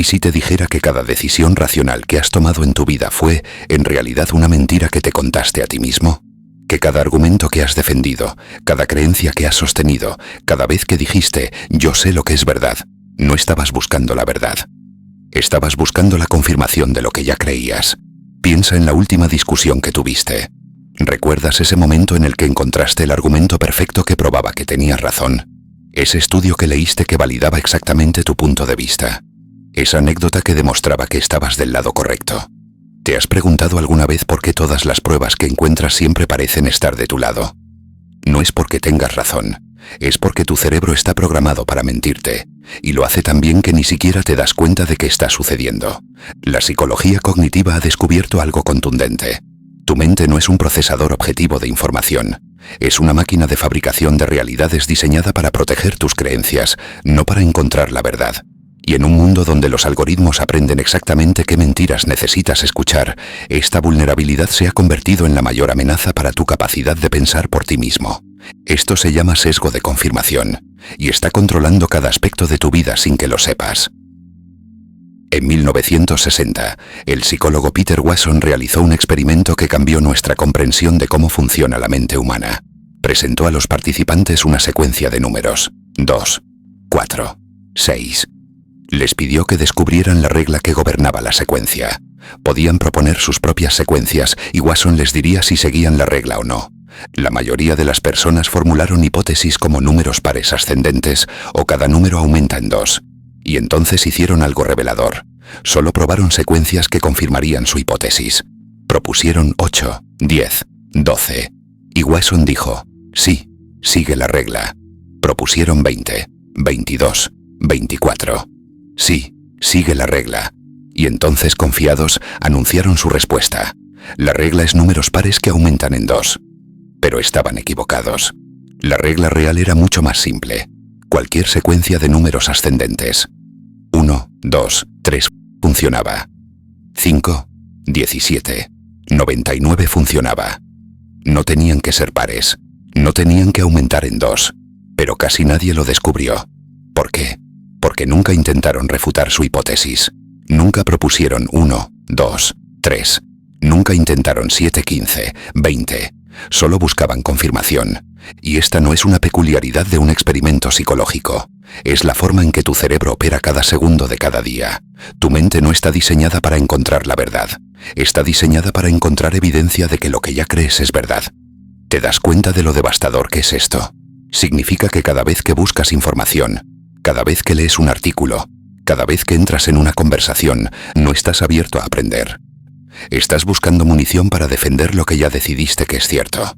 si te dijera que cada decisión racional que has tomado en tu vida fue, en realidad, una mentira que te contaste a ti mismo? Que cada argumento que has defendido, cada creencia que has sostenido, cada vez que dijiste «yo sé lo que es verdad», no estabas buscando la verdad. Estabas buscando la confirmación de lo que ya creías. Piensa en la última discusión que tuviste. ¿Recuerdas ese momento en el que encontraste el argumento perfecto que probaba que tenías razón? Ese estudio que leíste que validaba exactamente tu punto de vista. Esa anécdota que demostraba que estabas del lado correcto. ¿Te has preguntado alguna vez por qué todas las pruebas que encuentras siempre parecen estar de tu lado? No es porque tengas razón, es porque tu cerebro está programado para mentirte, y lo hace tan bien que ni siquiera te das cuenta de que está sucediendo. La psicología cognitiva ha descubierto algo contundente. Tu mente no es un procesador objetivo de información, es una máquina de fabricación de realidades diseñada para proteger tus creencias, no para encontrar la verdad. Y en un mundo donde los algoritmos aprenden exactamente qué mentiras necesitas escuchar, esta vulnerabilidad se ha convertido en la mayor amenaza para tu capacidad de pensar por ti mismo. Esto se llama sesgo de confirmación, y está controlando cada aspecto de tu vida sin que lo sepas. En 1960, el psicólogo Peter Watson realizó un experimento que cambió nuestra comprensión de cómo funciona la mente humana. Presentó a los participantes una secuencia de números: 2, 4, 6. Les pidió que descubrieran la regla que gobernaba la secuencia. Podían proponer sus propias secuencias y Watson les diría si seguían la regla o no. La mayoría de las personas formularon hipótesis como números pares ascendentes o cada número aumenta en 2. Y entonces hicieron algo revelador. Solo probaron secuencias que confirmarían su hipótesis. Propusieron 8, 10, 12. Y Watson dijo, sí, sigue la regla. Propusieron 20, 22, 24. Sí, sigue la regla. Y entonces, confiados, anunciaron su respuesta. La regla es números pares que aumentan en 2. Pero estaban equivocados. La regla real era mucho más simple. Cualquier secuencia de números ascendentes. 1, 2, 3 funcionaba. 5, 17, 99 funcionaba. No tenían que ser pares. No tenían que aumentar en 2. Pero casi nadie lo descubrió. ¿Por qué? Porque nunca intentaron refutar su hipótesis. Nunca propusieron 1, 2, 3. Nunca intentaron 7, 15, 20. Solo buscaban confirmación. Y esta no es una peculiaridad de un experimento psicológico. Es la forma en que tu cerebro opera cada segundo de cada día. Tu mente no está diseñada para encontrar la verdad. Está diseñada para encontrar evidencia de que lo que ya crees es verdad. ¿Te das cuenta de lo devastador que es esto? Significa que cada vez que buscas información, cada vez que lees un artículo, cada vez que entras en una conversación, no estás abierto a aprender. Estás buscando munición para defender lo que ya decidiste que es cierto.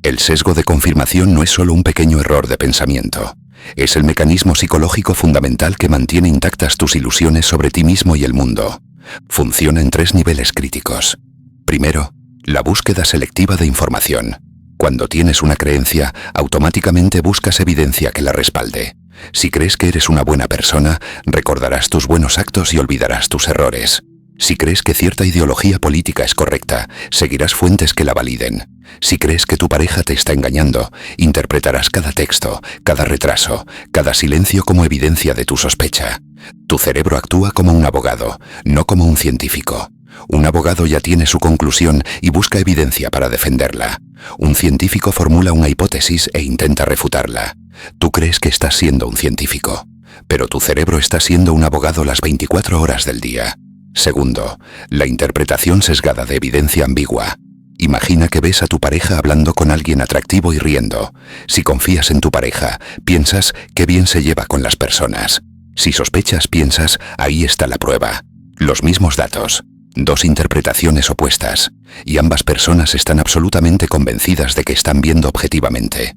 El sesgo de confirmación no es solo un pequeño error de pensamiento. Es el mecanismo psicológico fundamental que mantiene intactas tus ilusiones sobre ti mismo y el mundo. Funciona en 3 niveles críticos. Primero, la búsqueda selectiva de información. Cuando tienes una creencia, automáticamente buscas evidencia que la respalde. Si crees que eres una buena persona, recordarás tus buenos actos y olvidarás tus errores. Si crees que cierta ideología política es correcta, seguirás fuentes que la validen. Si crees que tu pareja te está engañando, interpretarás cada texto, cada retraso, cada silencio como evidencia de tu sospecha. Tu cerebro actúa como un abogado, no como un científico. Un abogado ya tiene su conclusión y busca evidencia para defenderla. Un científico formula una hipótesis e intenta refutarla. Tú crees que estás siendo un científico, pero tu cerebro está siendo un abogado las 24 horas del día. Segundo, la interpretación sesgada de evidencia ambigua. Imagina que ves a tu pareja hablando con alguien atractivo y riendo. Si confías en tu pareja, piensas qué bien se lleva con las personas. Si sospechas, piensas ahí está la prueba. Los mismos datos. 2 interpretaciones opuestas. Y ambas personas están absolutamente convencidas de que están viendo objetivamente.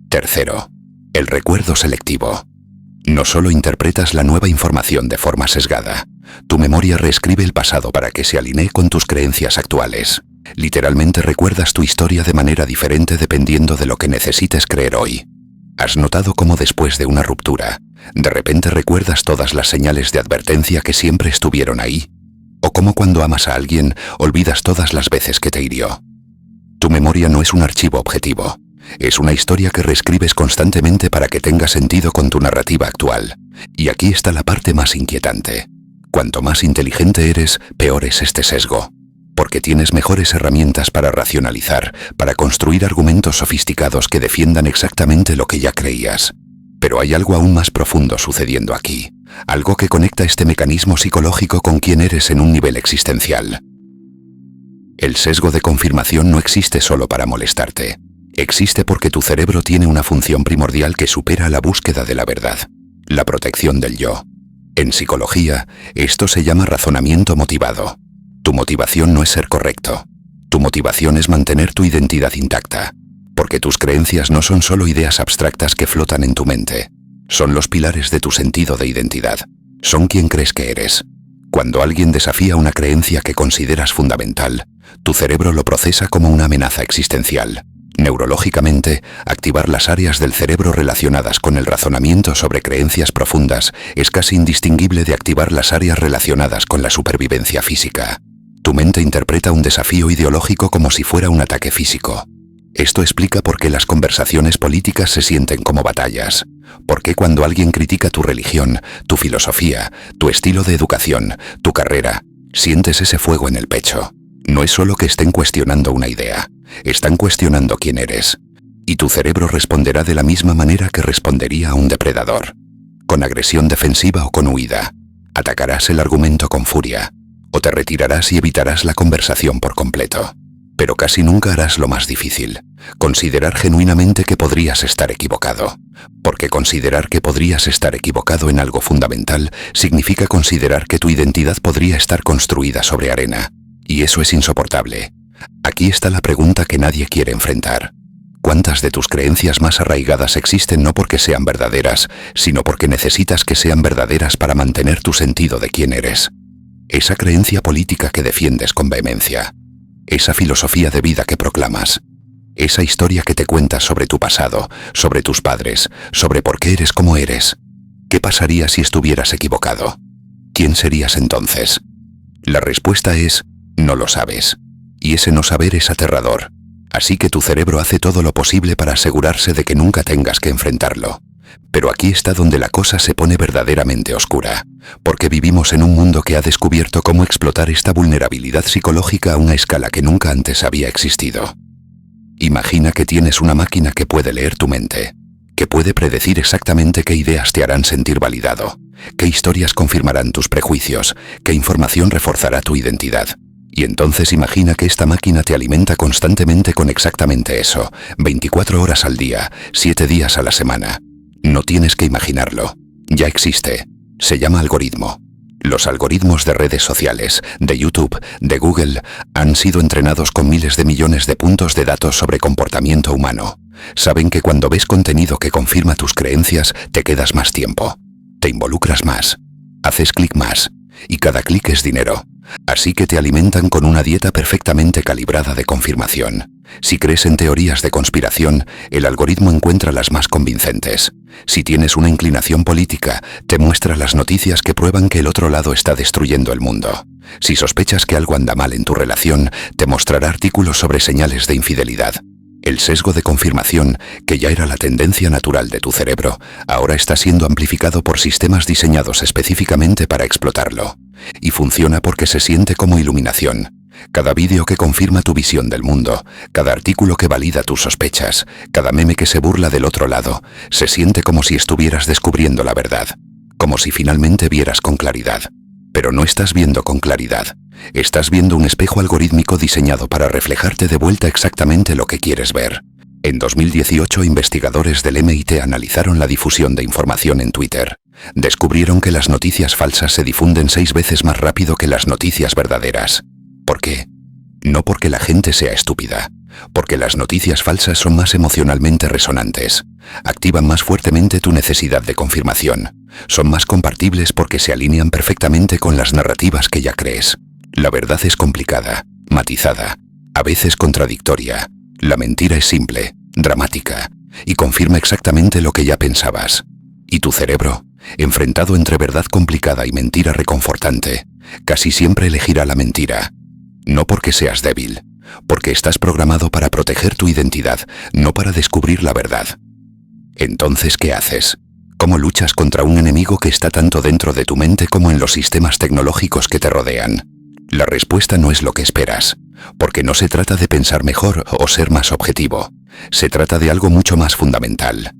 Tercero, el recuerdo selectivo. No solo interpretas la nueva información de forma sesgada. Tu memoria reescribe el pasado para que se alinee con tus creencias actuales. Literalmente recuerdas tu historia de manera diferente dependiendo de lo que necesites creer hoy. ¿Has notado cómo después de una ruptura, de repente recuerdas todas las señales de advertencia que siempre estuvieron ahí? ¿O cómo cuando amas a alguien, olvidas todas las veces que te hirió? Tu memoria no es un archivo objetivo. Es una historia que reescribes constantemente para que tenga sentido con tu narrativa actual. Y aquí está la parte más inquietante. Cuanto más inteligente eres, peor es este sesgo. Porque tienes mejores herramientas para racionalizar, para construir argumentos sofisticados que defiendan exactamente lo que ya creías. Pero hay algo aún más profundo sucediendo aquí. Algo que conecta este mecanismo psicológico con quién eres en un nivel existencial. El sesgo de confirmación no existe solo para molestarte. Existe porque tu cerebro tiene una función primordial que supera la búsqueda de la verdad, la protección del yo. En psicología, esto se llama razonamiento motivado. Tu motivación no es ser correcto. Tu motivación es mantener tu identidad intacta, porque tus creencias no son solo ideas abstractas que flotan en tu mente. Son los pilares de tu sentido de identidad. Son quien crees que eres. Cuando alguien desafía una creencia que consideras fundamental, tu cerebro lo procesa como una amenaza existencial. Neurológicamente, activar las áreas del cerebro relacionadas con el razonamiento sobre creencias profundas es casi indistinguible de activar las áreas relacionadas con la supervivencia física. Tu mente interpreta un desafío ideológico como si fuera un ataque físico. Esto explica por qué las conversaciones políticas se sienten como batallas. Por qué cuando alguien critica tu religión, tu filosofía, tu estilo de educación, tu carrera, sientes ese fuego en el pecho. No es solo que estén cuestionando una idea, están cuestionando quién eres. Y tu cerebro responderá de la misma manera que respondería a un depredador. Con agresión defensiva o con huida. Atacarás el argumento con furia. O te retirarás y evitarás la conversación por completo. Pero casi nunca harás lo más difícil, considerar genuinamente que podrías estar equivocado. Porque considerar que podrías estar equivocado en algo fundamental significa considerar que tu identidad podría estar construida sobre arena. Y eso es insoportable. Aquí está la pregunta que nadie quiere enfrentar. ¿Cuántas de tus creencias más arraigadas existen no porque sean verdaderas, sino porque necesitas que sean verdaderas para mantener tu sentido de quién eres? Esa creencia política que defiendes con vehemencia. Esa filosofía de vida que proclamas. Esa historia que te cuentas sobre tu pasado, sobre tus padres, sobre por qué eres como eres. ¿Qué pasaría si estuvieras equivocado? ¿Quién serías entonces? La respuesta es, no lo sabes. Y ese no saber es aterrador. Así que tu cerebro hace todo lo posible para asegurarse de que nunca tengas que enfrentarlo. Pero aquí está donde la cosa se pone verdaderamente oscura, porque vivimos en un mundo que ha descubierto cómo explotar esta vulnerabilidad psicológica a una escala que nunca antes había existido. Imagina que tienes una máquina que puede leer tu mente, que puede predecir exactamente qué ideas te harán sentir validado, qué historias confirmarán tus prejuicios, qué información reforzará tu identidad. Y entonces imagina que esta máquina te alimenta constantemente con exactamente eso, 24 horas al día, 7 días a la semana. No tienes que imaginarlo. Ya existe. Se llama algoritmo. Los algoritmos de redes sociales, de YouTube, de Google, han sido entrenados con miles de millones de puntos de datos sobre comportamiento humano. Saben que cuando ves contenido que confirma tus creencias, te quedas más tiempo. Te involucras más. Haces clic más. Y cada clic es dinero. Así que te alimentan con una dieta perfectamente calibrada de confirmación. Si crees en teorías de conspiración, el algoritmo encuentra las más convincentes. Si tienes una inclinación política, te muestra las noticias que prueban que el otro lado está destruyendo el mundo. Si sospechas que algo anda mal en tu relación, te mostrará artículos sobre señales de infidelidad. El sesgo de confirmación, que ya era la tendencia natural de tu cerebro, ahora está siendo amplificado por sistemas diseñados específicamente para explotarlo. Y funciona porque se siente como iluminación. Cada vídeo que confirma tu visión del mundo, cada artículo que valida tus sospechas, cada meme que se burla del otro lado, se siente como si estuvieras descubriendo la verdad, como si finalmente vieras con claridad. Pero no estás viendo con claridad. Estás viendo un espejo algorítmico diseñado para reflejarte de vuelta exactamente lo que quieres ver. En 2018, investigadores del MIT analizaron la difusión de información en Twitter. Descubrieron que las noticias falsas se difunden 6 veces más rápido que las noticias verdaderas. ¿Por qué? No porque la gente sea estúpida, porque las noticias falsas son más emocionalmente resonantes, activan más fuertemente tu necesidad de confirmación, son más compartibles porque se alinean perfectamente con las narrativas que ya crees. La verdad es complicada, matizada, a veces contradictoria. La mentira es simple, dramática, y confirma exactamente lo que ya pensabas. Y tu cerebro, enfrentado entre verdad complicada y mentira reconfortante, casi siempre elegirá la mentira. No porque seas débil, porque estás programado para proteger tu identidad, no para descubrir la verdad. Entonces, ¿qué haces? ¿Cómo luchas contra un enemigo que está tanto dentro de tu mente como en los sistemas tecnológicos que te rodean? La respuesta no es lo que esperas, porque no se trata de pensar mejor o ser más objetivo. Se trata de algo mucho más fundamental.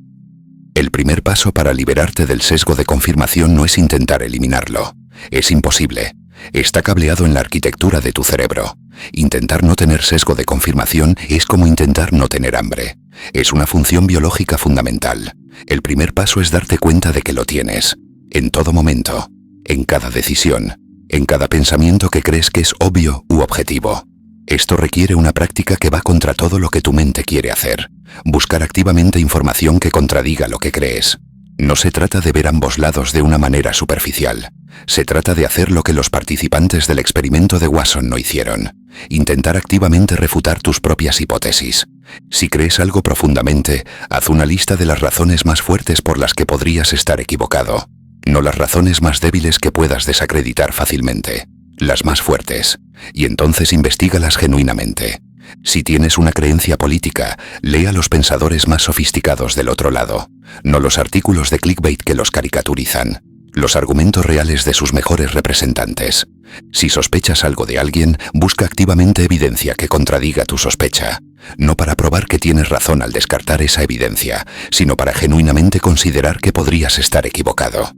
El primer paso para liberarte del sesgo de confirmación no es intentar eliminarlo. Es imposible. Está cableado en la arquitectura de tu cerebro. Intentar no tener sesgo de confirmación es como intentar no tener hambre. Es una función biológica fundamental. El primer paso es darte cuenta de que lo tienes. En todo momento. En cada decisión. En cada pensamiento que crees que es obvio u objetivo. Esto requiere una práctica que va contra todo lo que tu mente quiere hacer. Buscar activamente información que contradiga lo que crees. No se trata de ver ambos lados de una manera superficial. Se trata de hacer lo que los participantes del experimento de Watson no hicieron. Intentar activamente refutar tus propias hipótesis. Si crees algo profundamente, haz una lista de las razones más fuertes por las que podrías estar equivocado. No las razones más débiles que puedas desacreditar fácilmente. Las más fuertes. Y entonces investígalas genuinamente. Si tienes una creencia política, lee a los pensadores más sofisticados del otro lado, no los artículos de clickbait que los caricaturizan, los argumentos reales de sus mejores representantes. Si sospechas algo de alguien, busca activamente evidencia que contradiga tu sospecha, no para probar que tienes razón al descartar esa evidencia, sino para genuinamente considerar que podrías estar equivocado.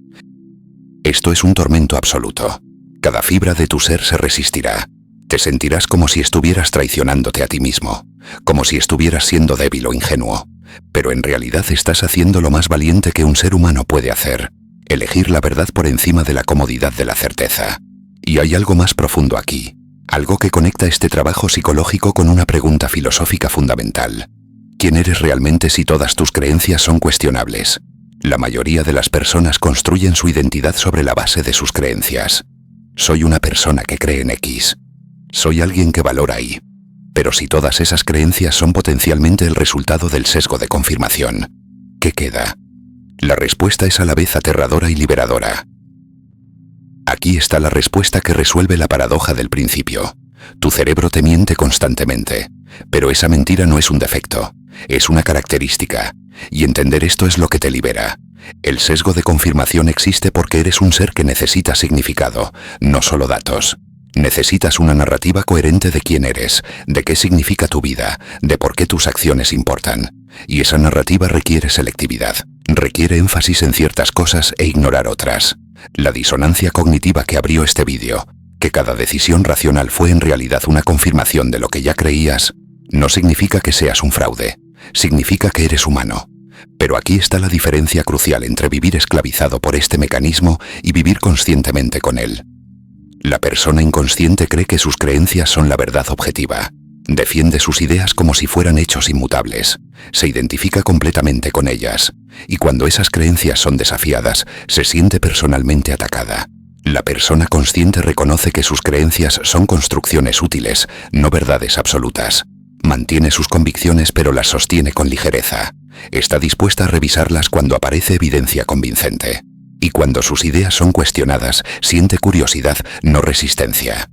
Esto es un tormento absoluto. Cada fibra de tu ser se resistirá. Te sentirás como si estuvieras traicionándote a ti mismo, como si estuvieras siendo débil o ingenuo, pero en realidad estás haciendo lo más valiente que un ser humano puede hacer, elegir la verdad por encima de la comodidad de la certeza. Y hay algo más profundo aquí, algo que conecta este trabajo psicológico con una pregunta filosófica fundamental. ¿Quién eres realmente si todas tus creencias son cuestionables? La mayoría de las personas construyen su identidad sobre la base de sus creencias. Soy una persona que cree en X. Soy alguien que valora Y. Pero si todas esas creencias son potencialmente el resultado del sesgo de confirmación, ¿qué queda? La respuesta es a la vez aterradora y liberadora. Aquí está la respuesta que resuelve la paradoja del principio. Tu cerebro te miente constantemente, pero esa mentira no es un defecto, es una característica, y entender esto es lo que te libera. El sesgo de confirmación existe porque eres un ser que necesita significado, no solo datos. Necesitas una narrativa coherente de quién eres, de qué significa tu vida, de por qué tus acciones importan. Y esa narrativa requiere selectividad, requiere énfasis en ciertas cosas e ignorar otras. La disonancia cognitiva que abrió este vídeo, que cada decisión racional fue en realidad una confirmación de lo que ya creías, no significa que seas un fraude, significa que eres humano. Pero aquí está la diferencia crucial entre vivir esclavizado por este mecanismo y vivir conscientemente con él. La persona inconsciente cree que sus creencias son la verdad objetiva. Defiende sus ideas como si fueran hechos inmutables. Se identifica completamente con ellas. Y cuando esas creencias son desafiadas, se siente personalmente atacada. La persona consciente reconoce que sus creencias son construcciones útiles, no verdades absolutas. Mantiene sus convicciones pero las sostiene con ligereza. Está dispuesta a revisarlas cuando aparece evidencia convincente. Y cuando sus ideas son cuestionadas, siente curiosidad, no resistencia.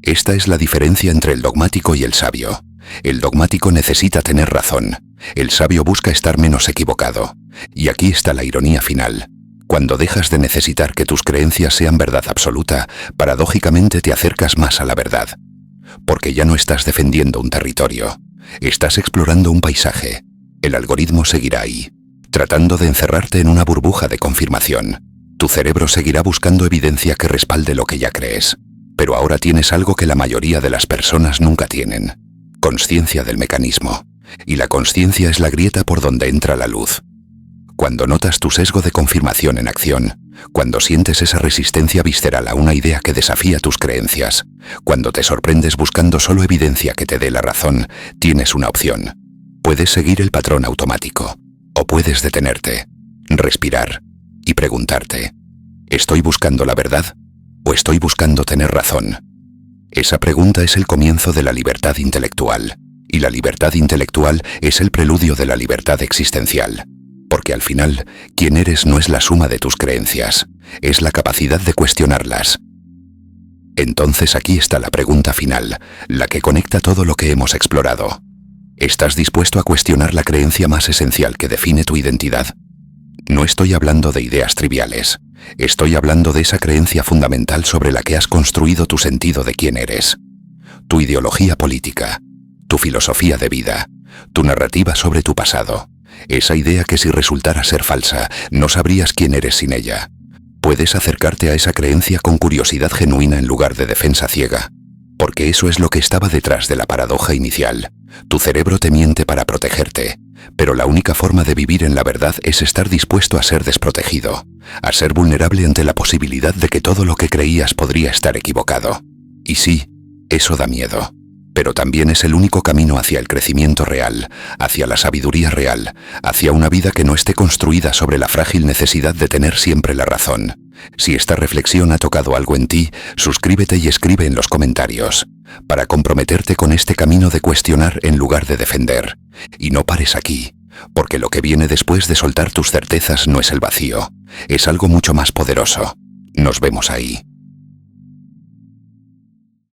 Esta es la diferencia entre el dogmático y el sabio. El dogmático necesita tener razón. El sabio busca estar menos equivocado. Y aquí está la ironía final. Cuando dejas de necesitar que tus creencias sean verdad absoluta, paradójicamente te acercas más a la verdad. Porque ya no estás defendiendo un territorio. Estás explorando un paisaje. El algoritmo seguirá ahí, tratando de encerrarte en una burbuja de confirmación. Tu cerebro seguirá buscando evidencia que respalde lo que ya crees. Pero ahora tienes algo que la mayoría de las personas nunca tienen. Consciencia del mecanismo. Y la consciencia es la grieta por donde entra la luz. Cuando notas tu sesgo de confirmación en acción, cuando sientes esa resistencia visceral a una idea que desafía tus creencias, cuando te sorprendes buscando solo evidencia que te dé la razón, tienes una opción. Puedes seguir el patrón automático, o puedes detenerte, respirar y preguntarte, ¿estoy buscando la verdad o estoy buscando tener razón? Esa pregunta es el comienzo de la libertad intelectual, y la libertad intelectual es el preludio de la libertad existencial. Porque al final, quien eres no es la suma de tus creencias, es la capacidad de cuestionarlas. Entonces aquí está la pregunta final, la que conecta todo lo que hemos explorado. ¿Estás dispuesto a cuestionar la creencia más esencial que define tu identidad? No estoy hablando de ideas triviales. Estoy hablando de esa creencia fundamental sobre la que has construido tu sentido de quién eres. Tu ideología política, tu filosofía de vida, tu narrativa sobre tu pasado. Esa idea que si resultara ser falsa, no sabrías quién eres sin ella. Puedes acercarte a esa creencia con curiosidad genuina en lugar de defensa ciega. Porque eso es lo que estaba detrás de la paradoja inicial. Tu cerebro te miente para protegerte, pero la única forma de vivir en la verdad es estar dispuesto a ser desprotegido, a ser vulnerable ante la posibilidad de que todo lo que creías podría estar equivocado. Y sí, eso da miedo, pero también es el único camino hacia el crecimiento real, hacia la sabiduría real, hacia una vida que no esté construida sobre la frágil necesidad de tener siempre la razón. Si esta reflexión ha tocado algo en ti, suscríbete y escribe en los comentarios, para comprometerte con este camino de cuestionar en lugar de defender. Y no pares aquí, porque lo que viene después de soltar tus certezas no es el vacío, es algo mucho más poderoso. Nos vemos ahí.